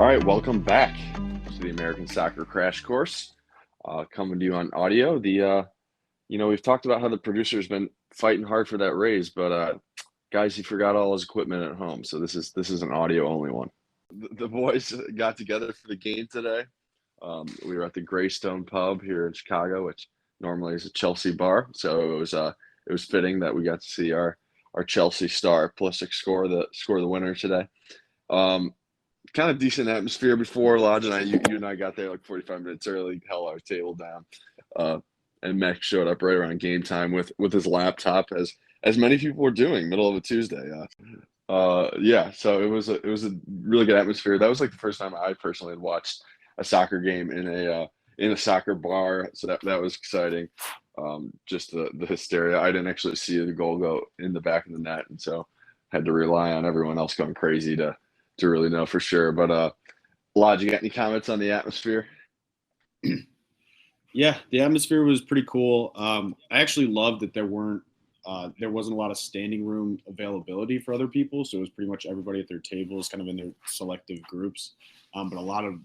All right, welcome back to the American Soccer Crash Course. Coming to you on audio. We've talked about how the producer's been fighting hard for that raise, but guys, he forgot all his equipment at home, so this is an audio only one. The boys got together for the game today. We were at the Greystone Pub here in Chicago, which normally is a Chelsea bar, so it was fitting that we got to see our Chelsea star Pulisic score the winner today. Kind of decent atmosphere before Lodge and you and I got there like 45 minutes early, held our table down, and Max showed up right around game time with his laptop, as many people were doing, middle of a Tuesday. So it was a really good atmosphere. That was like the first time I personally had watched a soccer game in a soccer bar, so that was exciting. Just the hysteria. I didn't actually see the goal go in the back of the net, and so had to rely on everyone else going crazy to really know for sure. But Lodge, you got any comments on the atmosphere? Yeah, the atmosphere was pretty cool. I actually loved that there wasn't a lot of standing room availability for other people, so it was pretty much everybody at their tables, kind of in their selective groups, but a lot of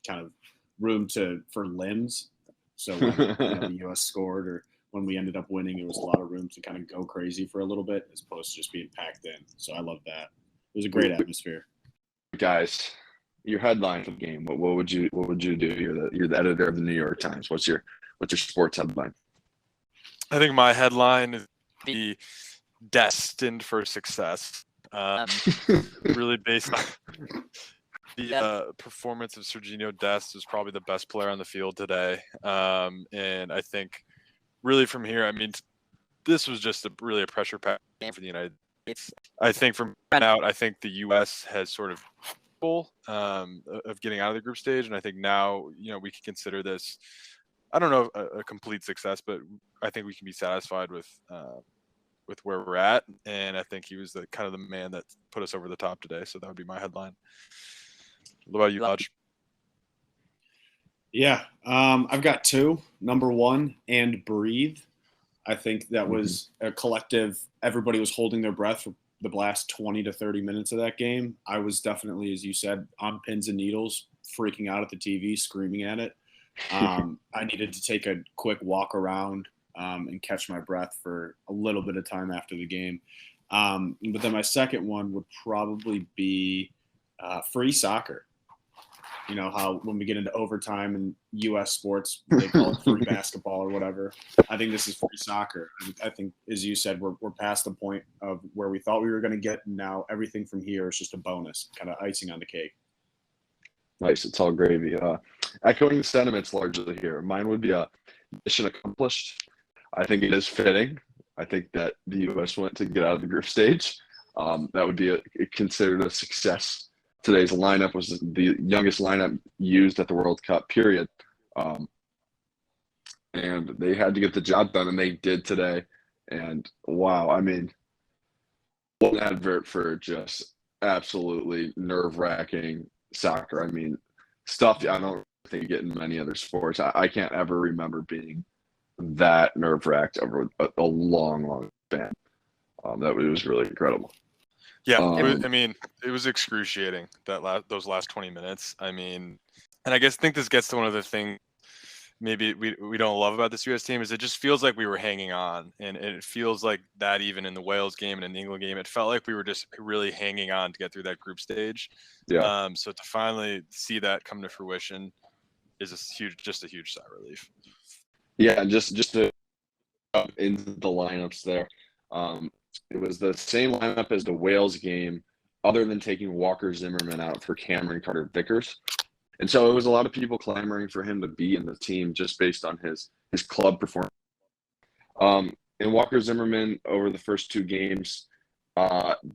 kind of room for limbs. So when the U.S. scored or when we ended up winning, it was a lot of room to kind of go crazy for a little bit, as opposed to just being packed in. So I love that. It was a great atmosphere. Guys, your headline for the game. What would you do? You're the editor of the New York Times. What's your sports headline? I think my headline is be destined for success. Really based on the performance of Sergiño Dest is probably the best player on the field today. And I think really from here, I mean, this was just really a pressure pack game for the United States. I think from out, I think the U.S. has sort of goal of getting out of the group stage, and I think now we can consider this, I don't know, a complete success, but I think we can be satisfied with where we're at, and I think he was the kind of the man that put us over the top today. So that would be my headline. What about you, Lodge? Yeah, I've got two. Number one, and breathe. I think that was a collective. Everybody was holding their breath for the last 20 to 30 minutes of that game. I was definitely, as you said, on pins and needles, freaking out at the TV, screaming at it. I needed to take a quick walk around and catch my breath for a little bit of time after the game. But then my second one would probably be free soccer. You know how when we get into overtime in U.S. sports, they call it free basketball or whatever. I think this is free soccer. I think, as you said, we're past the point of where we thought we were going to get. And now everything from here is just a bonus, kind of icing on the cake. Nice. It's all gravy. Echoing the sentiments largely here. Mine would be a mission accomplished. I think it is fitting. I think that the U.S. went to get out of the group stage. That would be considered a success. Today's lineup was the youngest lineup used at the World Cup, period. And they had to get the job done, and they did today. And wow, I mean, what an advert for just absolutely nerve-wracking soccer. I mean, stuff I don't think you get in many other sports. I can't ever remember being that nerve-wracked over a long span. That was really incredible. Yeah, it was excruciating those last 20 minutes. I mean, and I think this gets to one of the things maybe we don't love about this U.S. team is it just feels like we were hanging on, and it feels like that even in the Wales game and in the England game, it felt like we were just really hanging on to get through that group stage. Yeah. So to finally see that come to fruition is just a huge sigh of relief. Yeah, just to into the lineups there. It was the same lineup as the Wales game, other than taking Walker Zimmerman out for Cameron Carter-Vickers. And so it was a lot of people clamoring for him to be in the team just based on his club performance. And Walker Zimmerman, over the first two games,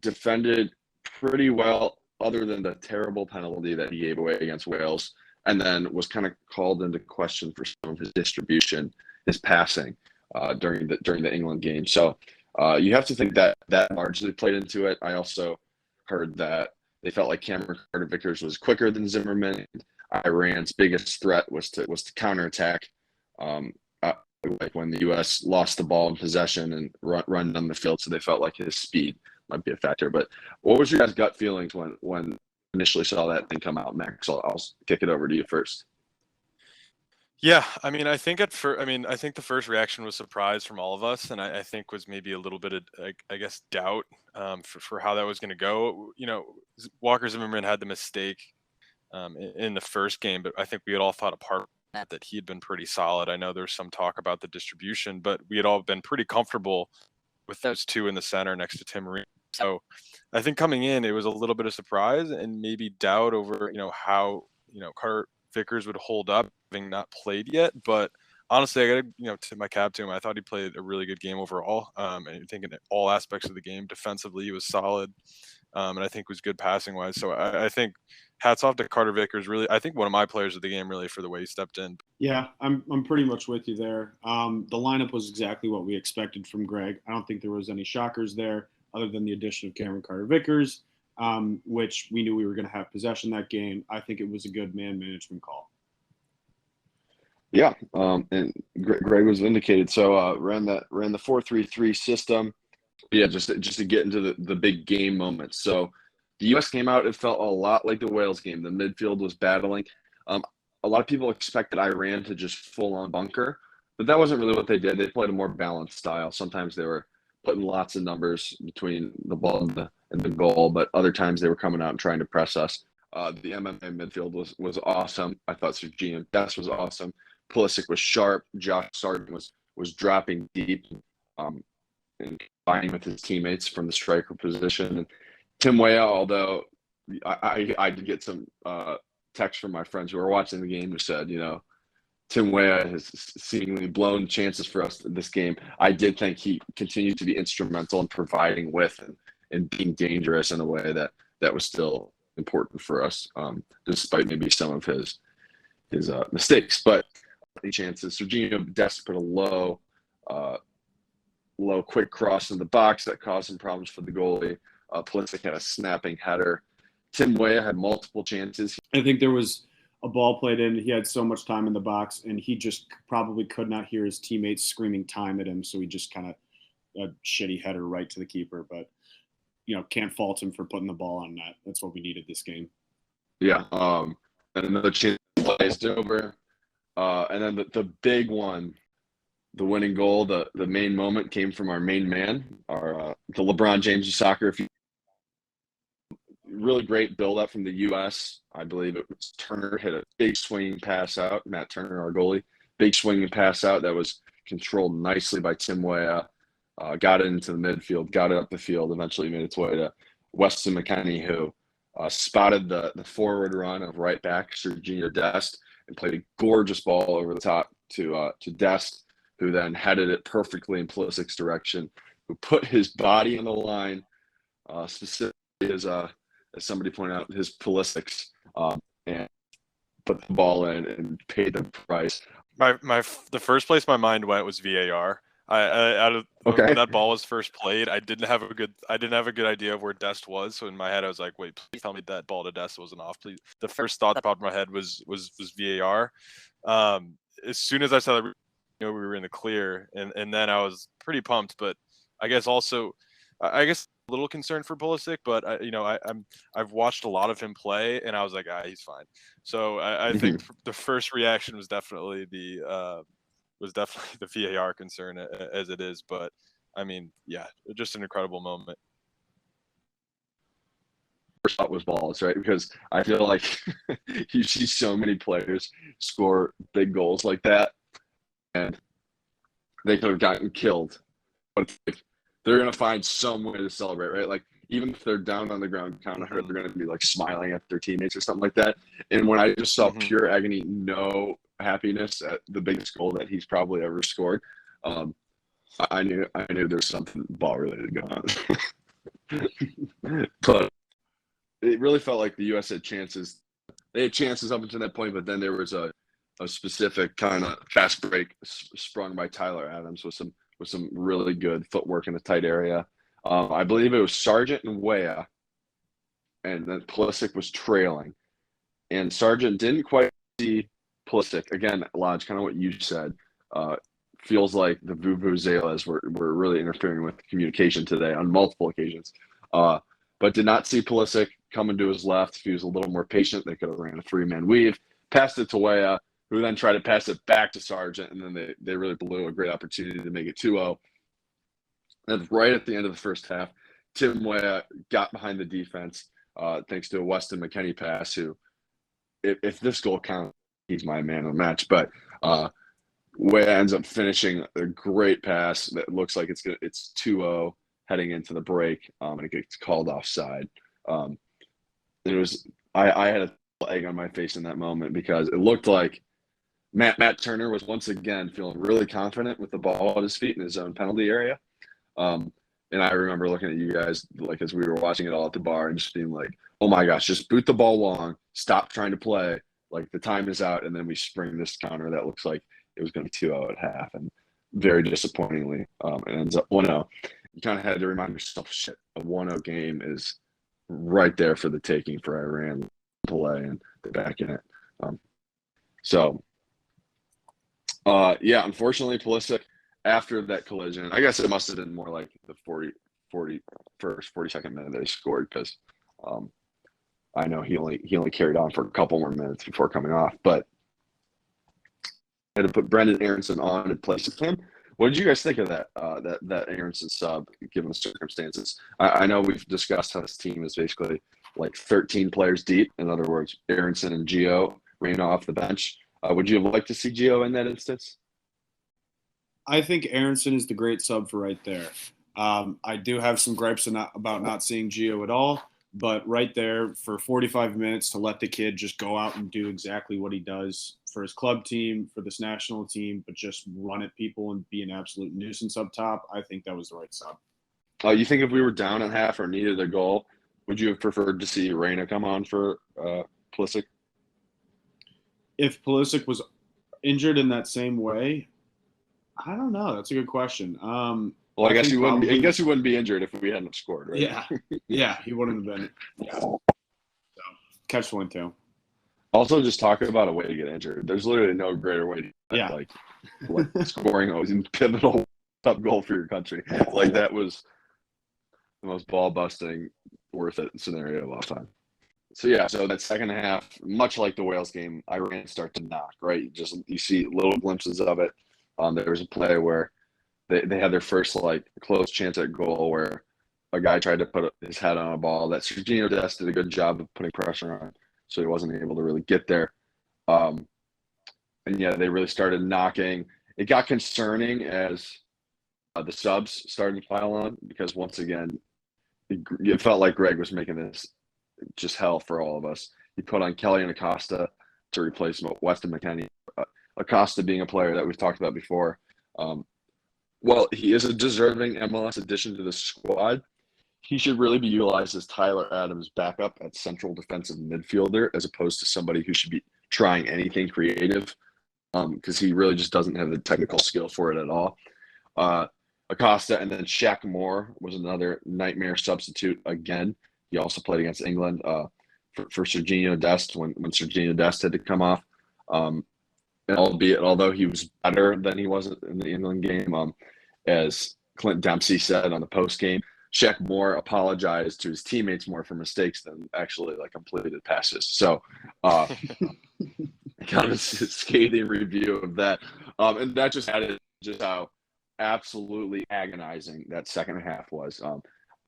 defended pretty well, other than the terrible penalty that he gave away against Wales, and then was kind of called into question for some of his distribution, his passing during the England game. So you have to think that largely played into it. I also heard that they felt like Cameron Carter-Vickers was quicker than Zimmerman. Iran's biggest threat was to counterattack. Like when the U.S. lost the ball in possession and run down the field, so they felt like his speed might be a factor. But what was your guys' gut feelings when initially saw that thing come out, Max. I'll kick it over to you first. Yeah, I mean, I think I think the first reaction was surprise from all of us, and I think was maybe a little bit of, I guess, doubt for how that was going to go. Walker Zimmerman had the mistake in the first game, but I think we had all thought apart that he had been pretty solid. I know there's some talk about the distribution, but we had all been pretty comfortable with those two in the center next to Tim Marine. So I think coming in, it was a little bit of surprise and maybe doubt over, how, Carter Vickers would hold up, having not played yet. But honestly, I got to, tip my cap to him. I thought he played a really good game overall. And I think in all aspects of the game, defensively, he was solid. And I think was good passing wise. So I think hats off to Carter Vickers. Really, I think one of my players of the game, really, for the way he stepped in. Yeah, I'm pretty much with you there. The lineup was exactly what we expected from Greg. I don't think there was any shockers there other than the addition of Cameron Carter Vickers, which we knew we were going to have possession that game. I think it was a good man management call. Yeah, and Greg was vindicated. So ran the 4-3-3 system. Yeah, just to get into the big game moments. So the U.S. came out. It felt a lot like the Wales game. The midfield was battling. A lot of people expected Iran to just full on bunker, but that wasn't really what they did. They played a more balanced style. Sometimes they were putting lots of numbers between the ball and the goal, but other times they were coming out and trying to press us. The MMA midfield was awesome. I thought Serginho Dest was awesome. Pulisic was sharp. Josh Sargent was dropping deep and combining with his teammates from the striker position. And Tim Weah, although I did get some text from my friends who were watching the game who said, Tim Weah has seemingly blown chances for us in this game. I did think he continued to be instrumental in providing with and being dangerous in a way that was still important for us, despite maybe some of his mistakes. But the chances, Serginho Dest put a low, quick cross in the box that caused some problems for the goalie. Pulisic had a snapping header. Tim Weah had multiple chances. I think there was a ball played in. He had so much time in the box, and he just probably could not hear his teammates screaming time at him, so he just kind of a shitty header right to the keeper. But, can't fault him for putting the ball on net. That's what we needed this game. Yeah, and another chance placed over. And then the big one, the winning goal, the main moment came from our main man, the LeBron James of soccer. Really great build-up from the U.S. I believe it was Turner hit a big swinging pass out. Matt Turner, our goalie, big swinging pass out that was controlled nicely by Tim Weah. Got it into the midfield, got it up the field, eventually made its way to Weston McKennie, who spotted the forward run of right back Serginho Dest and played a gorgeous ball over the top to Dest, who then headed it perfectly in Pulisic's direction, who put his body on the line, specifically as somebody pointed out, his Pulisic's, and put the ball in and paid the price. The first place my mind went was VAR. When that ball was first played, I didn't have a good idea of where Dest was. So in my head, I was like, "Wait, please tell me that ball to Dest wasn't off, please." The first thought that popped in my head was VAR. As soon as I saw that, we were in the clear, and then I was pretty pumped. But I guess also, a little concerned for Pulisic. But I've watched a lot of him play, and I was like, he's fine. So I think the first reaction was definitely the VAR concern as it is. But I mean, yeah, just an incredible moment. First thought was balls, right? Because I feel like you see so many players score big goals like that, and they could have gotten killed. But they're going to find some way to celebrate, right? Like, even if they're down on the ground, they're going to be like smiling at their teammates or something like that. And when I just saw pure agony, no happiness at the biggest goal that he's probably ever scored, I knew there's something ball related going on. But it really felt like the U.S. had chances. They had chances up until that point, but then there was a specific kind of fast break sprung by Tyler Adams with some really good footwork in a tight area. I believe it was Sargent and Weah, and then Pulisic was trailing. And Sargent didn't quite see Pulisic. Again, Lodge, kind of what you said. Feels like the vuvuzelas were really interfering with communication today on multiple occasions. But did not see Pulisic, coming to his left. If he was a little more patient, they could have ran a 3-man weave, passed it to Weah, who then tried to pass it back to Sargent, and then they really blew a great opportunity to make it 2-0. And right at the end of the first half, Tim Weah got behind the defense thanks to a Weston McKennie pass, who, if this goal counts, he's my man of the match. But Weah ends up finishing a great pass that looks like it's 2-0 heading into the break, and it gets called offside. It was I had a egg on my face in that moment because it looked like Matt Turner was once again feeling really confident with the ball at his feet in his own penalty area. And I remember looking at you guys like as we were watching it all at the bar and just being like, oh my gosh, just boot the ball long, stop trying to play, like the time is out, and then we spring this counter that looks like it was going to be 2-0 at half, and very disappointingly, it ends up 1-0. You kind of had to remind yourself, shit, a 1-0 game is right there for the taking for Iran, play, and they're back in it. Yeah, unfortunately, Pulisic, after that collision, I guess it must have been more like the 42nd minute they scored, because I know he only carried on for a couple more minutes before coming off, but I had to put Brendan Aronson on in place of him. What did you guys think of that that Aronson sub, given the circumstances? I know we've discussed how this team is basically like 13 players deep. In other words, Aronson and Gio ran off the bench. Would you have liked to see Gio in that instance? I think Aronson is the great sub for right there. I do have some gripes about not seeing Gio at all, but right there for 45 minutes to let the kid just go out and do exactly what he does for his club team, for this national team, but just run at people and be an absolute nuisance up top, I think that was the right sub. You think if we were down at half or needed a goal, would you have preferred to see Reyna come on for Pulisic? If Pulisic was injured in that same way, I don't know. That's a good question. Well, I guess he wouldn't. I guess he wouldn't be injured if we hadn't scored, right? Yeah, yeah, he wouldn't have been. Yeah. So, catch 22. Also, just talking about a way to get injured. There's literally no greater way to get like scoring a pivotal top goal for your country. Like, that was the most ball-busting, worth it scenario of all time. So yeah, so that second half, much like the Wales game, Iran start to knock, right? You see little glimpses of it. There was a play where they had their first like close chance at goal where a guy tried to put his head on a ball that Serginho Dest did a good job of putting pressure on, so he wasn't able to really get there. And yeah, they really started knocking. It got concerning as the subs started to pile on, because once again, it felt like Greg was making this just hell for all of us. He put on Kelly and Acosta to replace Weston McKennie. Acosta being a player that we've talked about before. Well, he is a deserving MLS addition to the squad. He should really be utilized as Tyler Adams' backup at central defensive midfielder, as opposed to somebody who should be trying anything creative, because he really just doesn't have the technical skill for it at all. Acosta, and then Shaq Moore was another nightmare substitute again. He also played against England for Serginho Dest when Serginho Dest had to come off. And although he was better than he was in the England game, as Clint Dempsey said on the post game, Shaq Moore apologized to his teammates more for mistakes than actually like completed passes. So, kind of a scathing review of that, and that just added just how absolutely agonizing that second half was.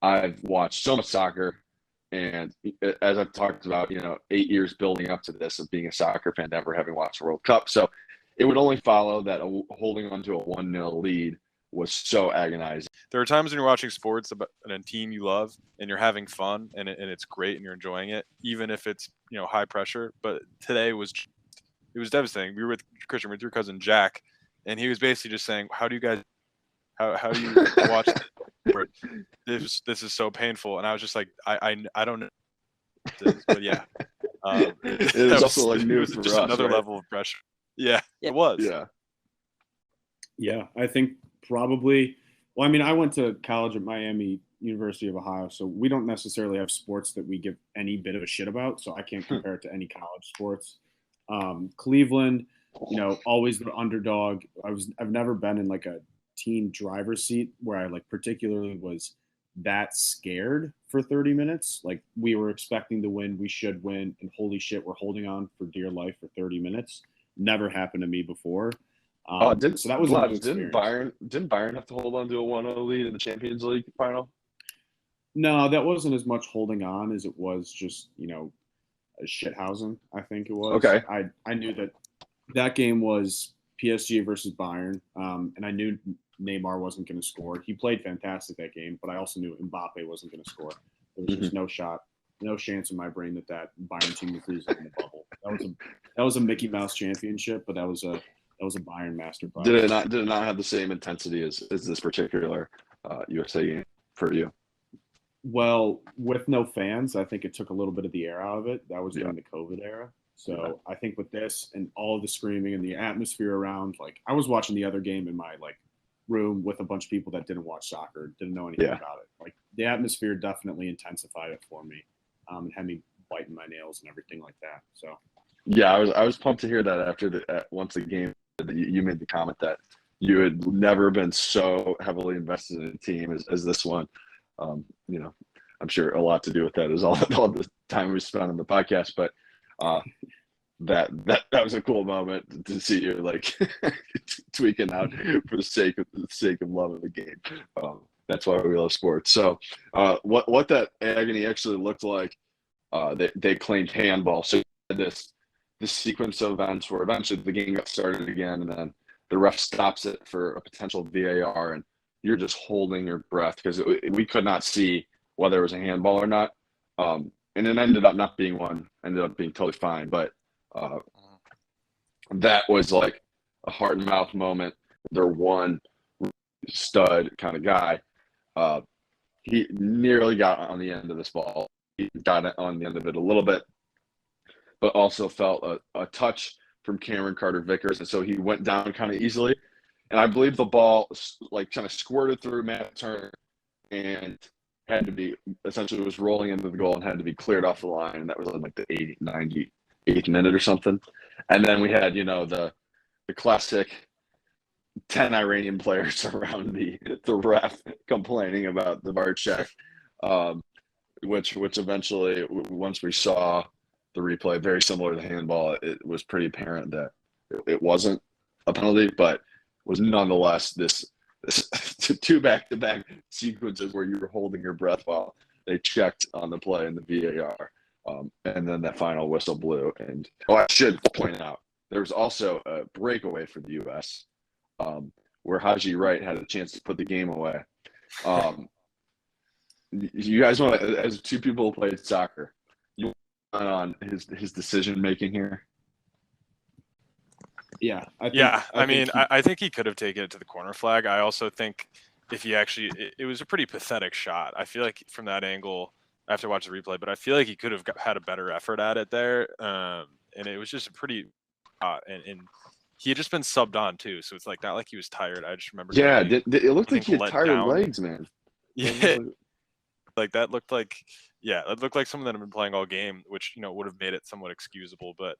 I've watched so much soccer, and as I've talked about, 8 years building up to this of being a soccer fan, never having watched the World Cup. So it would only follow that holding on to a 1-0 lead was so agonizing. There are times when you're watching sports about a team you love and you're having fun and it's great and you're enjoying it, even if it's high pressure. But today it was devastating. We were with Christian, with your cousin Jack, and he was basically just saying, "How do you guys? How do you watch this? This is so painful." And I was just like, I don't know, but yeah, it was also like new for just us, another right? level of pressure. Yeah, it was. Yeah, I think probably. Well, I mean, I went to college at Miami, University of Ohio, so we don't necessarily have sports that we give any bit of a shit about. So I can't compare it to any college sports. Cleveland, always the underdog. I've never been in like a team driver's seat where I like particularly was that scared for 30 minutes. Like, we were expecting to win, we should win, and holy shit, we're holding on for dear life for 30 minutes. Never happened to me before. So that was a new experience. Didn't Bayern have to hold on to a 1-0 lead in the Champions League final? No, that wasn't as much holding on as it was just, a shithousen, I think it was. Okay. I knew that game was PSG versus Bayern, and I knew Neymar wasn't going to score. He played fantastic that game, but I also knew Mbappe wasn't going to score. There was just no chance in my brain that Bayern team was losing in the bubble. That was a Mickey Mouse championship, but that was a Bayern masterclass. Did it not have the same intensity as this particular USA game for you? Well, with no fans, I think it took a little bit of the air out of it. That was during the COVID era. So I think with this and all of the screaming and the atmosphere around, like, I was watching the other game in my room with a bunch of people that didn't watch soccer, didn't know anything about it. Like, the atmosphere definitely intensified it for me, and had me biting my nails and everything like that. So yeah, I was pumped to hear that after once the game, you made the comment that you had never been so heavily invested in a team as this one. I'm sure a lot to do with that is all the time we spent on the podcast, but that was a cool moment to see you tweaking out for the sake of loving the game. That's why we love sports. So what that agony actually looked like, they claimed handball. So this sequence of events where eventually the game got started again, and then the ref stops it for a potential VAR, and you're just holding your breath because we could not see whether it was a handball or not. And it ended up not being one, ended up being totally fine. But that was like a heart and mouth moment. Their one stud kind of guy, he nearly got on the end of this ball. He got on the end of it a little bit, but also felt a touch from Cameron Carter-Vickers. And so he went down kind of easily. And I believe the ball kind of squirted through Matt Turner and had to be essentially was rolling into the goal and had to be cleared off the line. And that was like the 98th minute or something. And then we had, the classic 10 Iranian players around the ref complaining about the VAR check, which eventually, once we saw the replay, very similar to handball, it was pretty apparent that it wasn't a penalty, but was nonetheless this two back-to-back sequences where you were holding your breath while they checked on the play in the VAR. And then that final whistle blew. And I should point out, there was also a breakaway for the U.S. Where Haji Wright had a chance to put the game away. You guys want to, as two people who played soccer, you want on his decision-making here? Yeah. I think he could have taken it to the corner flag. I also think if he actually, it was a pretty pathetic shot. I feel like from that angle, I have to watch the replay, but I feel like he could have had a better effort at it there. And it was just a pretty, and he had just been subbed on too. So it's not like he was tired. I just remember. Yeah, it looked like he had tired legs, man. Yeah. That looked like someone that had been playing all game, which, would have made it somewhat excusable. But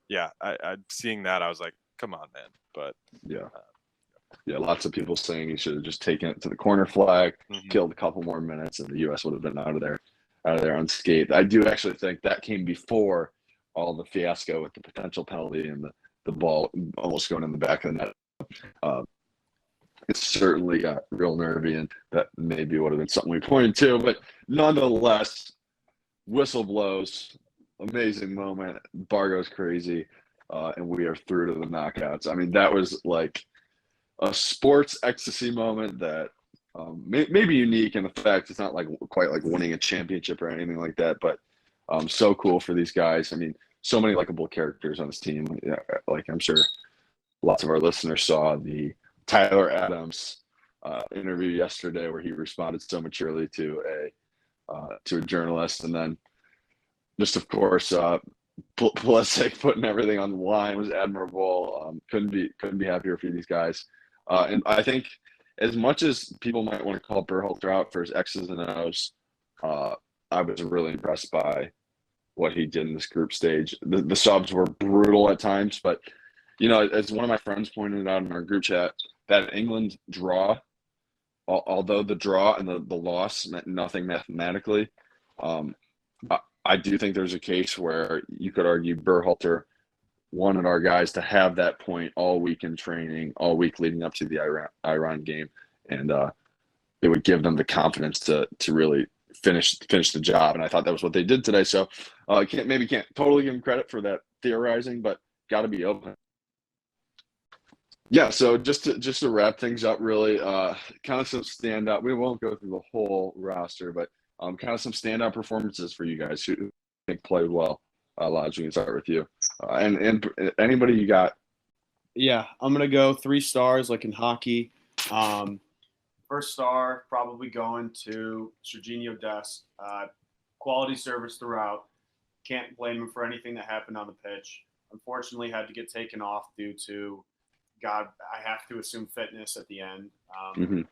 yeah, I seeing that, I was like, come on, man. But yeah, lots of people saying he should have just taken it to the corner flag, killed a couple more minutes, and the U.S. would have been out of there unscathed. I do actually think that came before all the fiasco with the potential penalty and the ball almost going in the back of the net. It certainly got real nervy, and that maybe would have been something we pointed to. But nonetheless, whistle blows, amazing moment. Bar goes crazy, and we are through to the knockouts. I mean, that was like a sports ecstasy moment that maybe unique in the fact it's not quite like winning a championship or anything like that, but so cool for these guys. I mean, so many likable characters on this team. Yeah, I'm sure lots of our listeners saw the Tyler Adams interview yesterday where he responded so maturely to a journalist, and then just of course Pulisic putting everything on the line was admirable. Couldn't be happier for these guys. And I think as much as people might want to call Berhalter out for his X's and O's, I was really impressed by what he did in this group stage. The subs were brutal at times, but as one of my friends pointed out in our group chat, that England draw although the draw and the loss meant nothing mathematically, I do think there's a case where you could argue Berhalter wanted our guys to have that point all week in training, all week leading up to the Iran game, and it would give them the confidence to really finish the job. And I thought that was what they did today. So can't totally give them credit for that theorizing, but got to be open. Yeah, so just to wrap things up, really, kind of some standout. We won't go through the whole roster, but kind of some standout performances for you guys who think played well. Lodge, we can start with you, and anybody you got. Yeah, I'm gonna go 3 stars like in hockey. First star probably going to Serginho Dest. Quality service throughout. Can't blame him for anything that happened on the pitch. Unfortunately, had to get taken off due to I have to assume fitness at the end,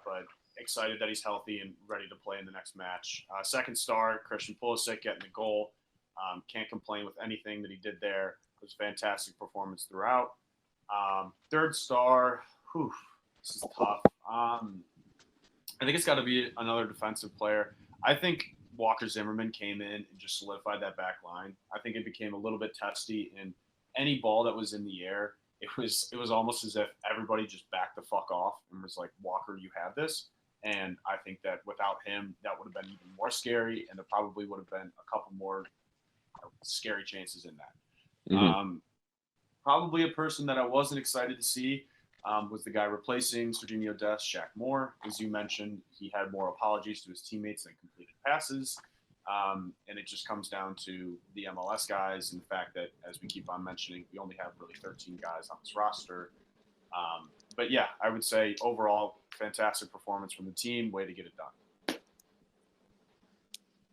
but excited that he's healthy and ready to play in the next match. Second star, Christian Pulisic getting the goal. Can't complain with anything that he did there. It was a fantastic performance throughout. Third star, this is tough. I think it's got to be another defensive player. I think Walker Zimmerman came in and just solidified that back line. I think it became a little bit testy, and any ball that was in the air, it was almost as if everybody just backed the fuck off and was like, Walker, you have this. And I think that without him, that would have been even more scary, and there probably would have been a couple more scary chances in that. Probably a person that I wasn't excited to see was the guy replacing Serginho Dest, Shaq Moore. As you mentioned, he had more apologies to his teammates than completed passes. And it just comes down to the MLS guys and the fact that, as we keep on mentioning, we only have really 13 guys on this roster. But yeah, I would say overall, fantastic performance from the team. Way to get it done.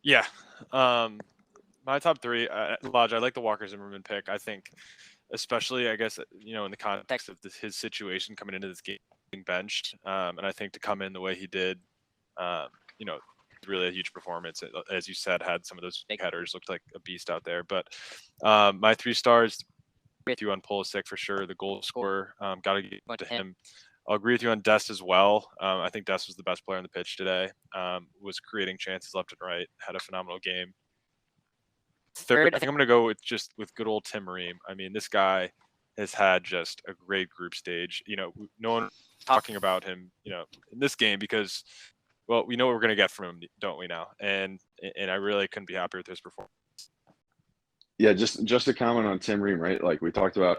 Yeah. My top 3, Lodge, I like the Walker Zimmerman pick. I think, especially, I guess, in the context of his situation coming into this game, being benched, and I think to come in the way he did, really a huge performance. As you said, had some of those headers, looked like a beast out there. But my 3 stars, agree with you on Pulisic for sure. The goal scorer, got to give it to him. I'll agree with you on Dest as well. I think Dest was the best player on the pitch today. Was creating chances left and right. Had a phenomenal game. Third, I think I'm going to go with good old Tim Ream. I mean, this guy has had just a great group stage. No one talking about him, in this game because, well, we know what we're going to get from him, don't we now? And I really couldn't be happier with his performance. Yeah, just a comment on Tim Ream, right? Like we talked about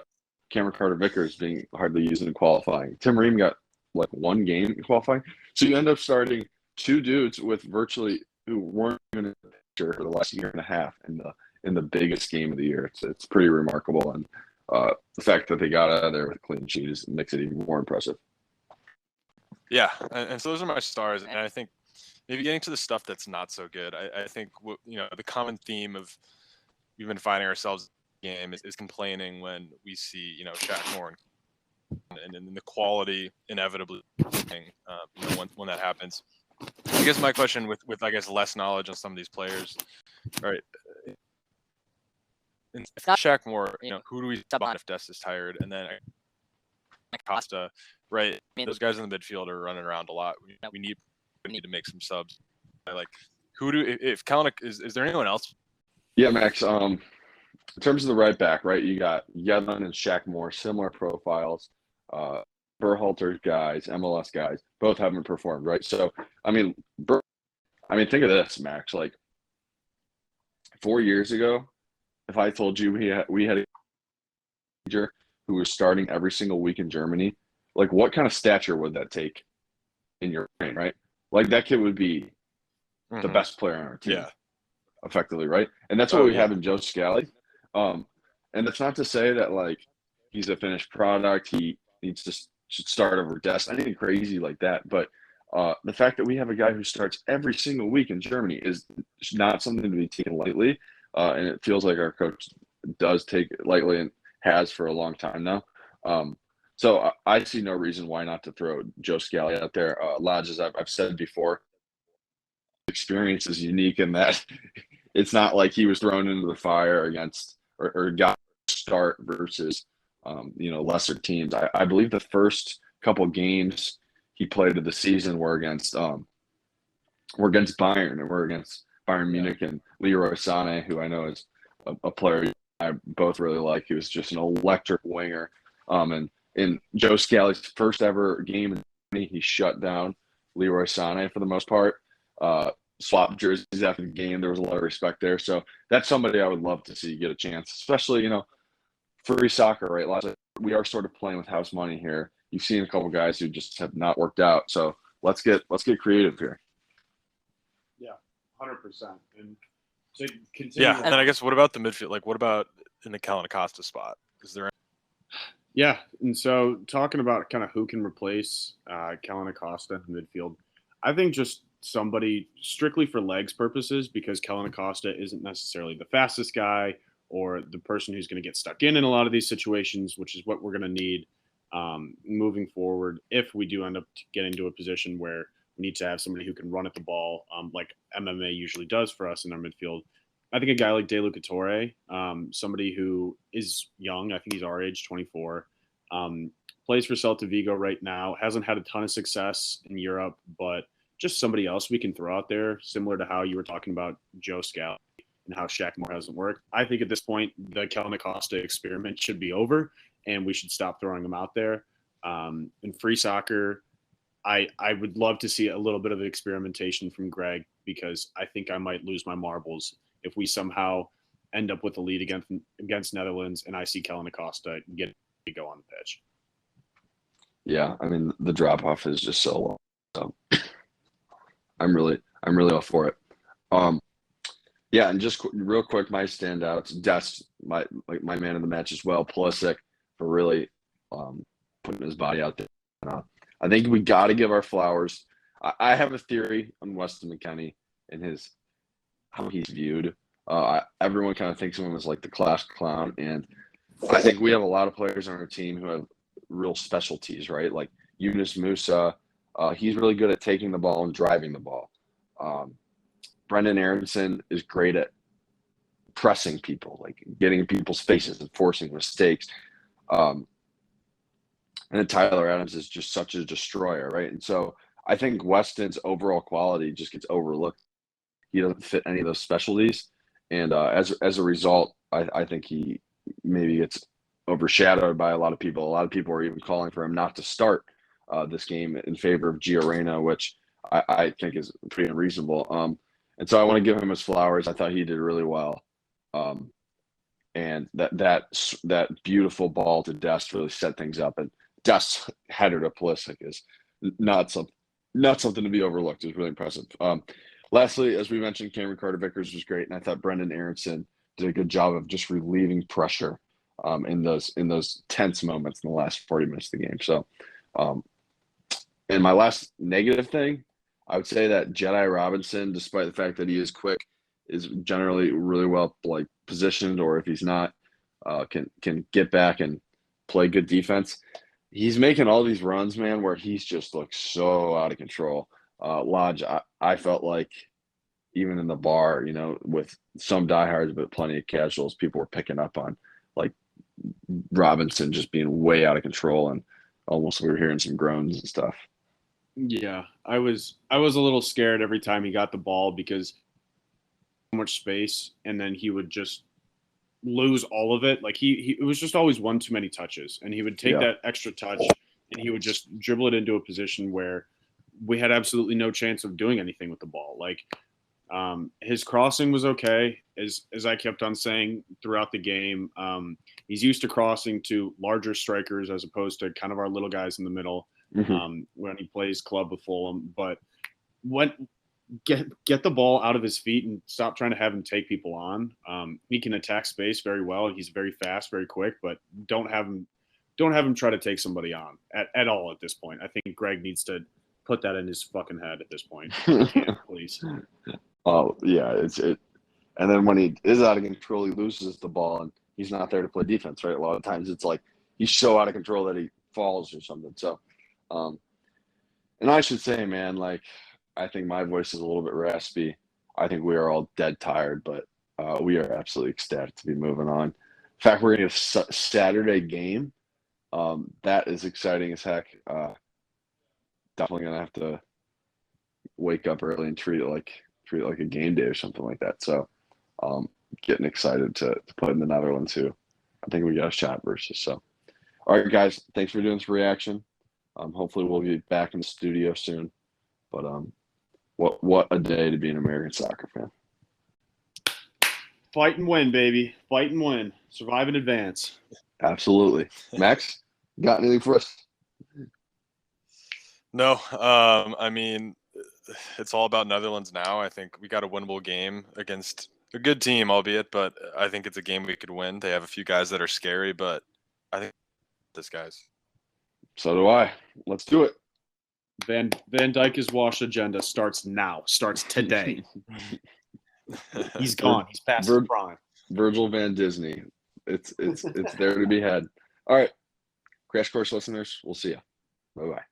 Cameron Carter-Vickers being hardly used in qualifying. Tim Ream got like 1 game in qualifying. So you end up starting 2 dudes with virtually who weren't even in the picture for the last year and a half in the biggest game of the year. It's pretty remarkable. And the fact that they got out of there with a clean sheet makes it even more impressive. Yeah, and so those are my stars. And I think maybe getting to the stuff that's not so good, I think, the common theme of we've been finding ourselves in the game is complaining when we see, Shaq Moore and the quality inevitably when that happens. I guess my question with I guess less knowledge on some of these players, right? And if not Shaq Moore, who do we stop on if Dest is tired? And then Costa, right? Those guys in the midfield are running around a lot. We need to make some subs. Like, if Kalanick is there anyone else? Yeah, Max. In terms of the right back, right, you got Yedlin and Shaq Moore, similar profiles. Berhalter guys, MLS guys, both haven't performed, right? So, I mean, think of this, Max. Like 4 years ago, if I told you we had a manager who was starting every single week in Germany, like what kind of stature would that take in your brain, right? Like that kid would be the best player on our team. Yeah. Effectively, right? And that's what we have in Joe Scally. And that's not to say that like he's a finished product. He needs to should start over Dest, anything crazy like that. But the fact that we have a guy who starts every single week in Germany is not something to be taken lightly. And it feels like our coach does take it lightly and has for a long time now. So I see no reason why not to throw Joe Scally out there. Lodge, as I've said before, experience is unique in that it's not like he was thrown into the fire against or got to start versus lesser teams. I believe the first couple games he played of the season were against Bayern, and we're against Bayern Munich, and Leroy Sané, who I know is a player I both really like. He was just an electric winger. And in Joe Scally's first ever game, he shut down Leroy Sané for the most part. Swapped jerseys after the game. There was a lot of respect there. So that's somebody I would love to see get a chance, especially, free soccer, right? We are sort of playing with house money here. You've seen a couple guys who just have not worked out. So let's get creative here. Yeah, 100%. And to continue. Yeah, and then I guess what about the midfield? Like, what about in the Kellen Acosta spot? Is there? Yeah, and so talking about kind of who can replace Kellen Acosta in midfield, I think just somebody strictly for legs purposes, because Kellen Acosta isn't necessarily the fastest guy or the person who's going to get stuck in a lot of these situations, which is what we're going to need moving forward if we do end up getting to a position where we need to have somebody who can run at the ball like MMA usually does for us in our midfield. I think a guy like De Lucatore, somebody who is young, I think he's our age, 24, plays for Celta Vigo right now, hasn't had a ton of success in Europe, but just somebody else we can throw out there, similar to how you were talking about Joe Scally and how Shaq Moore hasn't worked. I think at this point, the Kellen Acosta experiment should be over, and we should stop throwing them out there. In free soccer, I would love to see a little bit of experimentation from Greg, because I think I might lose my marbles if we somehow end up with a lead against Netherlands and I see Kellen Acosta get to go on the pitch. Yeah, I mean, the drop off is just so long. So I'm really all for it. Yeah, and just real quick, my standouts, Dest, my man of the match as well, Pulisic, for really putting his body out there. I think we got to give our flowers. I have a theory on Weston McKennie and how he's viewed. Everyone kind of thinks of him as like the class clown, and I think we have a lot of players on our team who have real specialties, right? Like Yunus Musa, he's really good at taking the ball and driving the ball. Brendan Aronson is great at pressing people, like getting in people's faces and forcing mistakes. And then Tyler Adams is just such a destroyer, right? And so I think Weston's overall quality just gets overlooked. He doesn't fit any of those specialties. And as a result, I think he maybe gets overshadowed by a lot of people. A lot of people are even calling for him not to start this game in favor of Gio Reyna, which I think is pretty unreasonable. And so I want to give him his flowers. I thought he did really well. And that beautiful ball to Dest really set things up. And Dest's header to Pulisic is not something to be overlooked. It was really impressive. Lastly, as we mentioned, Cameron Carter-Vickers was great, and I thought Brendan Aronson did a good job of just relieving pressure in those tense moments in the last 40 minutes of the game. So, and my last negative thing, I would say that Jedi Robinson, despite the fact that he is quick, is generally really well positioned, or if he's not, can get back and play good defense. He's making all these runs, man, where he's just looks so out of control. Lodge, I felt like even in the bar, with some diehards but plenty of casuals, people were picking up on like Robinson just being way out of control, and almost we were hearing some groans and stuff. Yeah, I was a little scared every time he got the ball, because so much space, and then he would just lose all of it. Like it was just always one too many touches, and he would take that extra touch and he would just dribble it into a position where we had absolutely no chance of doing anything with the ball. Like his crossing was okay, as I kept on saying throughout the game. He's used to crossing to larger strikers as opposed to kind of our little guys in the middle when he plays club with Fulham. But get the ball out of his feet and stop trying to have him take people on. He can attack space very well. He's very fast, very quick, but don't have him try to take somebody on at all at this point. I think Greg needs to put that in his fucking head at this point. Please. Oh yeah, and then when he is out of control, he loses the ball, and he's not there to play defense, right? A lot of times it's like he's so out of control that he falls or something. So, and I should say, man, like I think my voice is a little bit raspy. I think we are all dead tired, but we are absolutely ecstatic to be moving on. In fact, we're going to have a Saturday game. That is exciting as heck. definitely gonna have to wake up early and treat it like a game day or something like that. So, getting excited to play in the Netherlands too. I think we got a shot versus. So, all right, guys, thanks for doing this reaction. Hopefully we'll be back in the studio soon. But what a day to be an American soccer fan. Fight and win, baby. Fight and win. Survive and advance. Absolutely. Max, got anything for us? No, I mean, it's all about Netherlands now. I think we got a winnable game against a good team, albeit, but I think it's a game we could win. They have a few guys that are scary, but I think this guys. So do I. Let's do it. Van Dijk's wash agenda starts now. Starts today. He's gone. He's past his prime. Virgil Van Disney. It's there to be had. All right. Crash Course listeners, we'll see you. Bye-bye.